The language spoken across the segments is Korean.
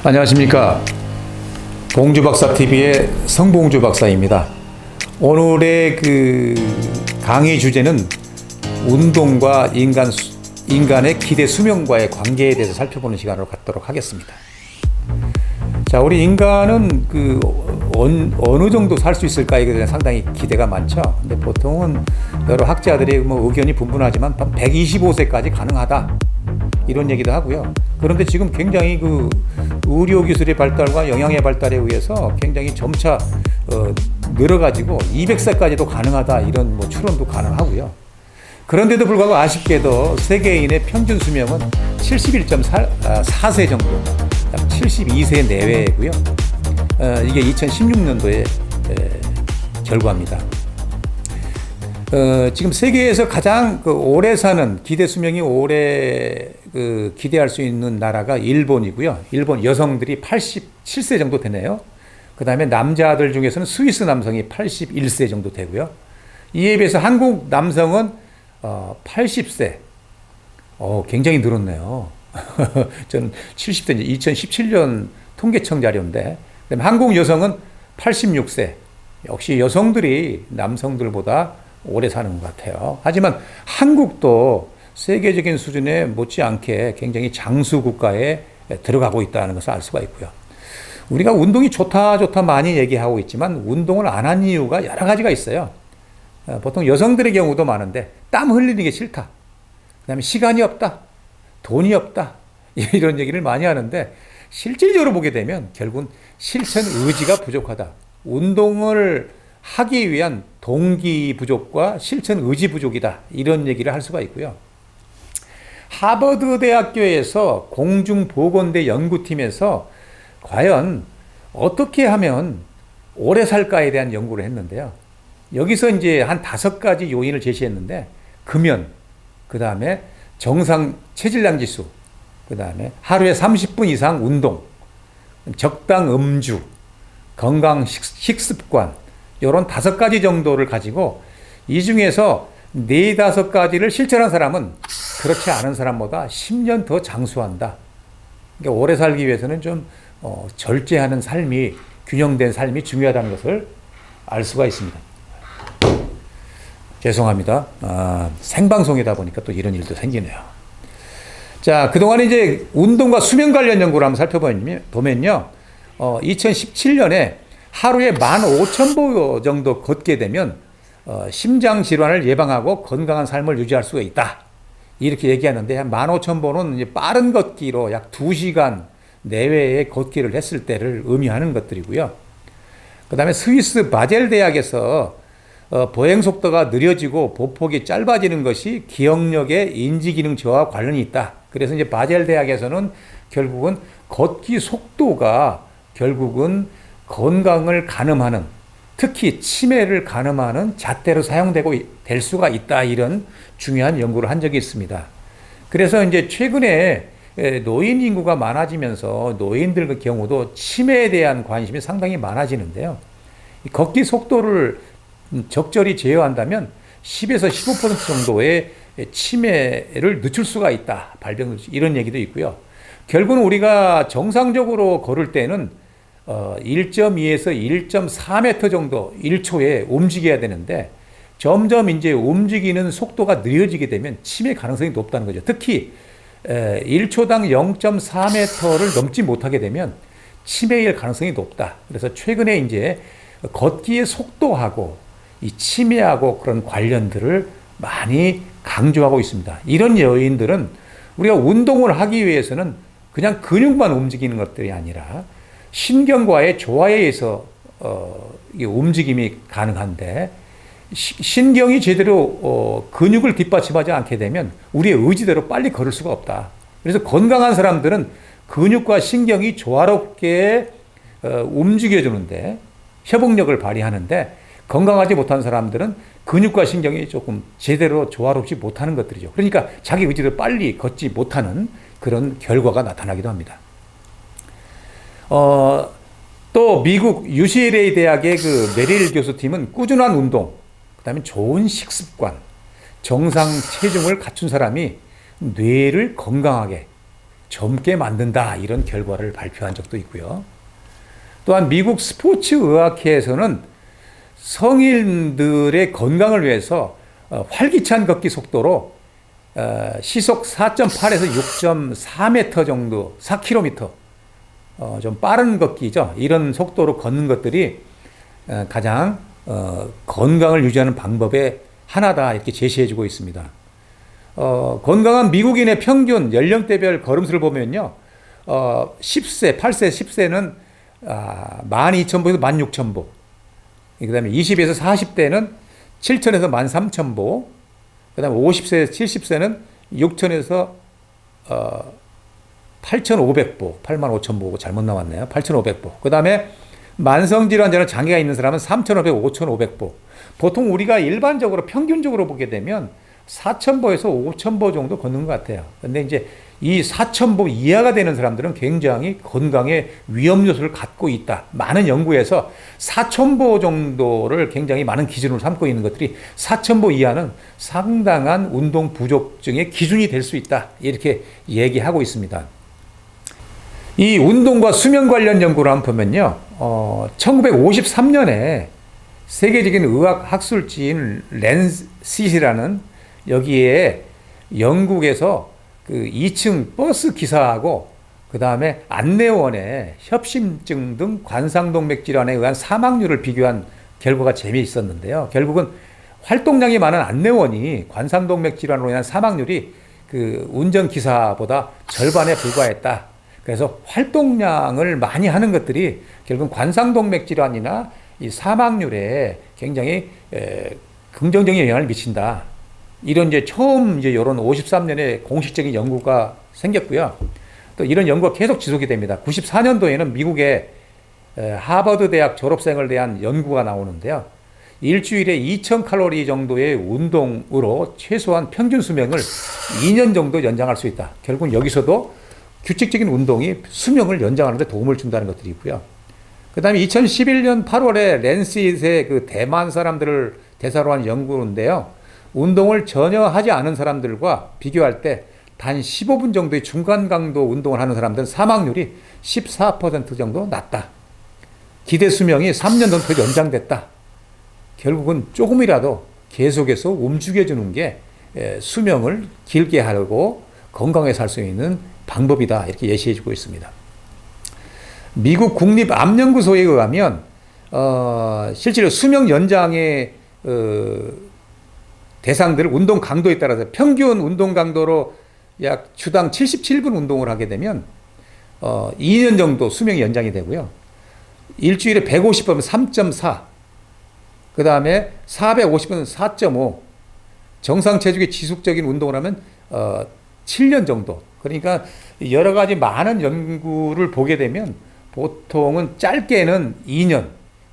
안녕하십니까. 봉주박사TV의 성봉주 박사입니다. 오늘의 강의 주제는 운동과 인간의 기대 수명과의 관계에 대해서 살펴보는 시간을 갖도록 하겠습니다. 자, 우리 인간은 어느 정도 살 수 있을까에 대해 상당히 기대가 많죠. 근데 보통은 여러 학자들의 의견이 분분하지만 125세까지 가능하다, 이런 얘기도 하고요. 그런데 지금 굉장히 의료 기술의 발달과 영양의 발달에 의해서 굉장히 점차 늘어가지고 200세까지도 가능하다, 이런 추론도 가능하고요. 그런데도 불구하고 아쉽게도 세계인의 평균 수명은 71.4세 정도, 72세 내외고요. 이게 2016년도의 결과입니다. 지금 세계에서 가장 오래 사는, 기대 수명이 오래 기대할 수 있는 나라가 일본이고요. 일본 여성들이 87세 정도 되네요. 그 다음에 남자들 중에서는 스위스 남성이 81세 정도 되고요. 이에 비해서 한국 남성은 80세. 굉장히 늘었네요. 저는 70세, 2017년 통계청 자료인데, 그다음에 한국 여성은 86세. 역시 여성들이 남성들보다 오래 사는 것 같아요. 하지만 한국도 세계적인 수준에 못지않게 굉장히 장수 국가에 들어가고 있다는 것을 알 수가 있고요. 우리가 운동이 좋다 많이 얘기하고 있지만 운동을 안 한 이유가 여러 가지가 있어요. 보통 여성들의 경우도 많은데 땀 흘리는 게 싫다, 그다음에 시간이 없다, 돈이 없다, 이런 얘기를 많이 하는데 실질적으로 보게 되면 결국은 실천 의지가 부족하다. 운동을 하기 위한 동기 부족과 실천 의지 부족이다, 이런 얘기를 할 수가 있고요. 하버드 대학교에서 공중보건대 연구팀에서 과연 어떻게 하면 오래 살까에 대한 연구를 했는데요. 여기서 이제 한 5가지 요인을 제시했는데, 금연, 그 다음에 정상 체질량 지수, 그 다음에 하루에 30분 이상 운동, 적당 음주, 건강 식습관, 이런 5가지 정도를 가지고 이 중에서 4-5가지를 실천한 사람은 그렇지 않은 사람보다 10년 더 장수한다. 그러니까 오래 살기 위해서는 좀 절제하는 삶이, 균형된 삶이 중요하다는 것을 알 수가 있습니다. 죄송합니다. 생방송이다 보니까 또 이런 일도 생기네요. 자, 그동안 이제 운동과 수면 관련 연구를 한번 살펴보면요. 2017년에 하루에 15,000보 정도 걷게 되면 심장 질환을 예방하고 건강한 삶을 유지할 수가 있다, 이렇게 얘기하는데, 한 15,000보는 이제 빠른 걷기로 약 2시간 내외의 걷기를 했을 때를 의미하는 것들이고요. 그 다음에 스위스 바젤 대학에서 보행 속도가 느려지고 보폭이 짧아지는 것이 기억력의 인지기능 저하와 관련이 있다. 그래서 이제 바젤 대학에서는 결국은 걷기 속도가 결국은 건강을 가늠하는, 특히 치매를 가늠하는 잣대로 사용되고 될 수가 있다, 이런 중요한 연구를 한 적이 있습니다. 그래서 이제 최근에 노인 인구가 많아지면서 노인들 경우도 치매에 대한 관심이 상당히 많아지는데요. 걷기 속도를 적절히 제어한다면 10에서 15% 정도의 치매를 늦출 수가 있다, 발병, 이런 얘기도 있고요. 결국은 우리가 정상적으로 걸을 때는 1.2에서 1.4m 정도 1초에 움직여야 되는데, 점점 이제 움직이는 속도가 느려지게 되면 치매 가능성이 높다는 거죠. 특히 1초당 0.4m를 넘지 못하게 되면 치매일 가능성이 높다. 그래서 최근에 이제 걷기의 속도하고 이 치매하고 그런 관련들을 많이 강조하고 있습니다. 이런 요인들은 우리가 운동을 하기 위해서는 그냥 근육만 움직이는 것들이 아니라 신경과의 조화에 의해서 움직임이 가능한데, 신경이 제대로 근육을 뒷받침하지 않게 되면 우리의 의지대로 빨리 걸을 수가 없다. 그래서 건강한 사람들은 근육과 신경이 조화롭게 움직여주는데, 협응력을 발휘하는데, 건강하지 못한 사람들은 근육과 신경이 조금 제대로 조화롭지 못하는 것들이죠. 그러니까 자기 의지대로 빨리 걷지 못하는 그런 결과가 나타나기도 합니다. 또 미국 UCLA 대학의 메릴 교수팀은 꾸준한 운동, 그 다음에 좋은 식습관, 정상 체중을 갖춘 사람이 뇌를 건강하게, 젊게 만든다 이런 결과를 발표한 적도 있고요. 또한 미국 스포츠의학회에서는 성인들의 건강을 위해서 활기찬 걷기 속도로 시속 4.8에서 6.4m 정도, 4km 좀 빠른 걷기죠. 이런 속도로 걷는 것들이 가장 건강을 유지하는 방법의 하나다 이렇게 제시해주고 있습니다. 건강한 미국인의 평균 연령대별 걸음수를 보면요, 10세, 8세, 10세는 12,000보에서 16,000보, 그 다음에 20에서 40대는 7,000에서 13,000보, 그 다음에 50세, 70세는 6,000에서 8,500보, 85,000보 잘못 나왔네요. 8,500보. 그 다음에 만성질환자나 장애가 있는 사람은 3,500, 5,500보. 보통 우리가 일반적으로 평균적으로 보게 되면 4,000보에서 5,000보 정도 걷는 것 같아요. 근데 이제 이 4,000보 이하가 되는 사람들은 굉장히 건강에 위험 요소를 갖고 있다. 많은 연구에서 4,000보 정도를 굉장히 많은 기준으로 삼고 있는 것들이 4,000보 이하는 상당한 운동 부족증의 기준이 될 수 있다. 이렇게 얘기하고 있습니다. 이 운동과 수면 관련 연구를 한번 보면요. 1953년에 세계적인 의학 학술지인 랜싯이라는 여기에 영국에서 그 2층 버스 기사하고 그 다음에 안내원의 협심증 등 관상동맥 질환에 의한 사망률을 비교한 결과가 재미있었는데요. 결국은 활동량이 많은 안내원이 관상동맥 질환으로 인한 사망률이 그 운전기사보다 절반에 불과했다. 그래서 활동량을 많이 하는 것들이 결국 관상동맥 질환이나 이 사망률에 굉장히 긍정적인 영향을 미친다. 이런 이제 처음 이제 이런 53년에 공식적인 연구가 생겼고요. 또 이런 연구가 계속 지속이 됩니다. 94년도에는 미국의 하버드 대학 졸업생을 대한 연구가 나오는데요. 일주일에 2,000칼로리 정도의 운동으로 최소한 평균 수명을 2년 정도 연장할 수 있다. 결국은 여기서도 규칙적인 운동이 수명을 연장하는 데 도움을 준다는 것들이 있고요. 그 다음에 2011년 8월에 랜싯의 그 대만 사람들을 대상으로 한 연구인데요. 운동을 전혀 하지 않은 사람들과 비교할 때 단 15분 정도의 중간 강도 운동을 하는 사람들은 사망률이 14% 정도 낮다. 기대 수명이 3년 정도 더 연장됐다. 결국은 조금이라도 계속해서 움직여주는 게 수명을 길게 하고 건강하게 살 수 있는 방법이다. 이렇게 예시해주고 있습니다. 미국 국립암연구소에 의하면 실제로 수명 연장의 대상들을 운동 강도에 따라서 평균 운동 강도로 약 주당 77분 운동을 하게 되면 2년 정도 수명이 연장이 되고요. 일주일에 150분은 3.4, 그 다음에 450분은 4.5, 정상 체중의 지속적인 운동을 하면 7년 정도. 그러니까 여러 가지 많은 연구를 보게 되면 보통은 짧게는 2년,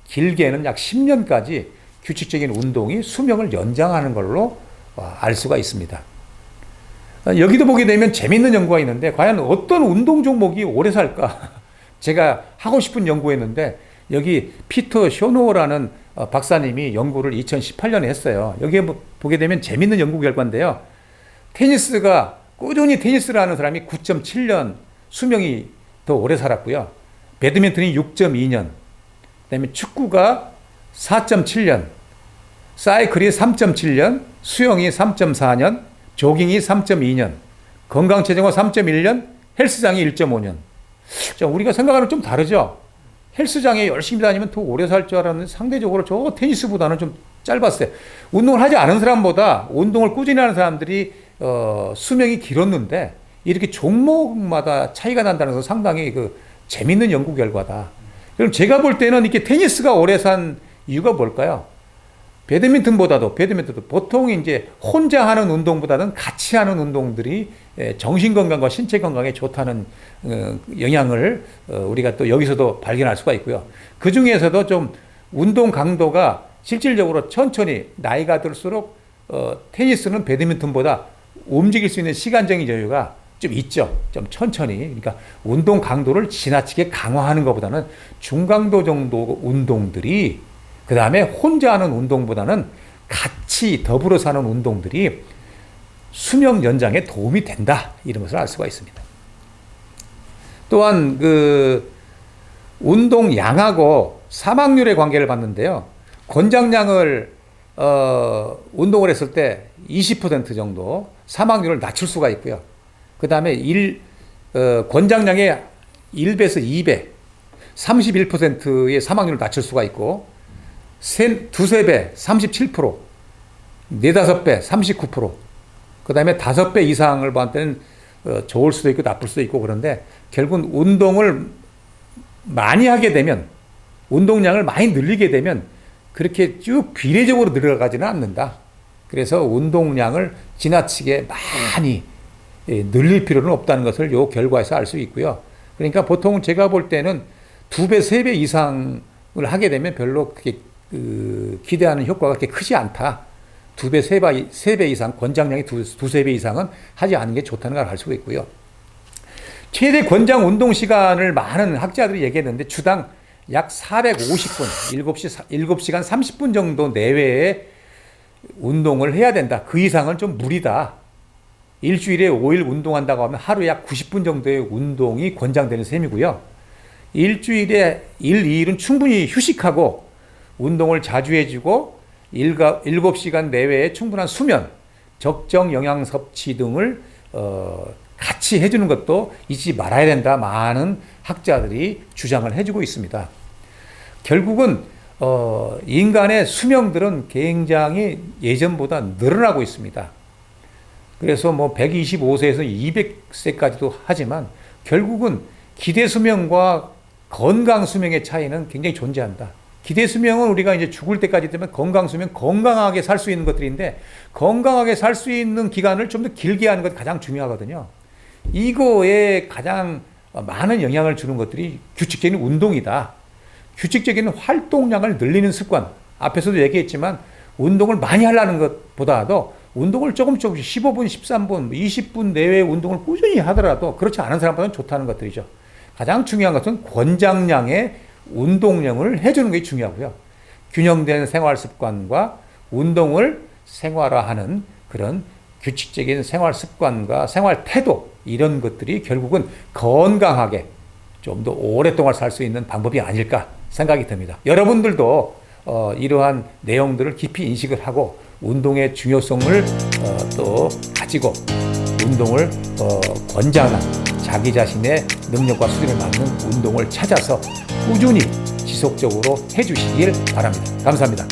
길게는 약 10년까지 규칙적인 운동이 수명을 연장하는 걸로 알 수가 있습니다. 여기도 보게 되면 재미있는 연구가 있는데 과연 어떤 운동 종목이 오래 살까? 제가 하고 싶은 연구였는데 여기 피터 쇼노라는 박사님이 연구를 2018년에 했어요. 여기에 보게 되면 재미있는 연구 결과인데요. 테니스가 꾸준히 테니스를 하는 사람이 9.7년 수명이 더 오래 살았고요. 배드민턴이 6.2년, 그다음에 축구가 4.7년, 사이클이 3.7년, 수영이 3.4년, 조깅이 3.2년, 건강체정화 3.1년, 헬스장이 1.5년. 자, 우리가 생각하는 좀 다르죠? 헬스장에 열심히 다니면 더 오래 살 줄 알았는데 상대적으로 저 테니스보다는 좀 짧았어요. 운동을 하지 않은 사람보다 운동을 꾸준히 하는 사람들이 수명이 길었는데 이렇게 종목마다 차이가 난다는 것은 상당히 재밌는 연구 결과다. 그럼 제가 볼 때는 이렇게 테니스가 오래 산 이유가 뭘까요? 배드민턴도 보통 이제 혼자 하는 운동보다는 같이 하는 운동들이 정신 건강과 신체 건강에 좋다는 영향을 우리가 또 여기서도 발견할 수가 있고요. 그 중에서도 좀 운동 강도가 실질적으로 천천히 나이가 들수록 테니스는 배드민턴보다 움직일 수 있는 시간적인 여유가 좀 있죠. 좀 천천히. 그러니까 운동 강도를 지나치게 강화하는 것보다는 중강도 정도 운동들이 그 다음에 혼자 하는 운동보다는 같이 더불어 사는 운동들이 수명 연장에 도움이 된다. 이런 것을 알 수가 있습니다. 또한 그 운동량하고 사망률의 관계를 봤는데요. 권장량을 운동을 했을 때 20% 정도 사망률을 낮출 수가 있고요. 그 다음에 권장량의 1배에서 2배, 31%의 사망률을 낮출 수가 있고, 두세 배, 37%, 네다섯 배, 39%, 그 다음에 5배 이상을 봤을 때는 좋을 수도 있고 나쁠 수도 있고 그런데 결국은 운동을 많이 하게 되면, 운동량을 많이 늘리게 되면 그렇게 쭉 비례적으로 늘어가지는 않는다. 그래서 운동량을 지나치게 많이 늘릴 필요는 없다는 것을 이 결과에서 알 수 있고요. 그러니까 보통 제가 볼 때는 2배, 3배 이상을 하게 되면 별로 그렇게 기대하는 효과가 그렇게 크지 않다. 2배, 3배 이상, 권장량이 두세 배 이상은 하지 않는 게 좋다는 걸 알 수가 있고요. 최대 권장 운동 시간을 많은 학자들이 얘기했는데 주당 약 450분, 7시간 30분 정도 내외에 운동을 해야 된다. 그 이상은 좀 무리다. 일주일에 5일 운동한다고 하면 하루 약 90분 정도의 운동이 권장되는 셈이고요. 일주일에 1, 2일은 충분히 휴식하고 운동을 자주 해주고 7시간 내외에 충분한 수면, 적정 영양 섭취 등을 같이 해주는 것도 잊지 말아야 된다. 많은 학자들이 주장을 해주고 있습니다. 결국은 인간의 수명들은 굉장히 예전보다 늘어나고 있습니다. 그래서 뭐 125세에서 200세까지도 하지만 결국은 기대 수명과 건강 수명의 차이는 굉장히 존재한다. 기대 수명은 우리가 이제 죽을 때까지 되면 건강 수명, 건강하게 살 수 있는 것들인데 건강하게 살 수 있는 기간을 좀 더 길게 하는 것이 가장 중요하거든요. 이거에 가장 많은 영향을 주는 것들이 규칙적인 운동이다. 규칙적인 활동량을 늘리는 습관. 앞에서도 얘기했지만 운동을 많이 하려는 것보다도 운동을 조금씩 15분, 13분, 20분 내외의 운동을 꾸준히 하더라도 그렇지 않은 사람보다는 좋다는 것들이죠. 가장 중요한 것은 권장량의 운동량을 해주는 게 중요하고요. 균형된 생활 습관과 운동을 생활화하는 그런 규칙적인 생활 습관과 생활 태도, 이런 것들이 결국은 건강하게 좀 더 오랫동안 살 수 있는 방법이 아닐까 생각이 듭니다. 여러분들도 이러한 내용들을 깊이 인식을 하고 운동의 중요성을 또 가지고 운동을 권장한 자기 자신의 능력과 수준에 맞는 운동을 찾아서 꾸준히 지속적으로 해주시길 바랍니다. 감사합니다.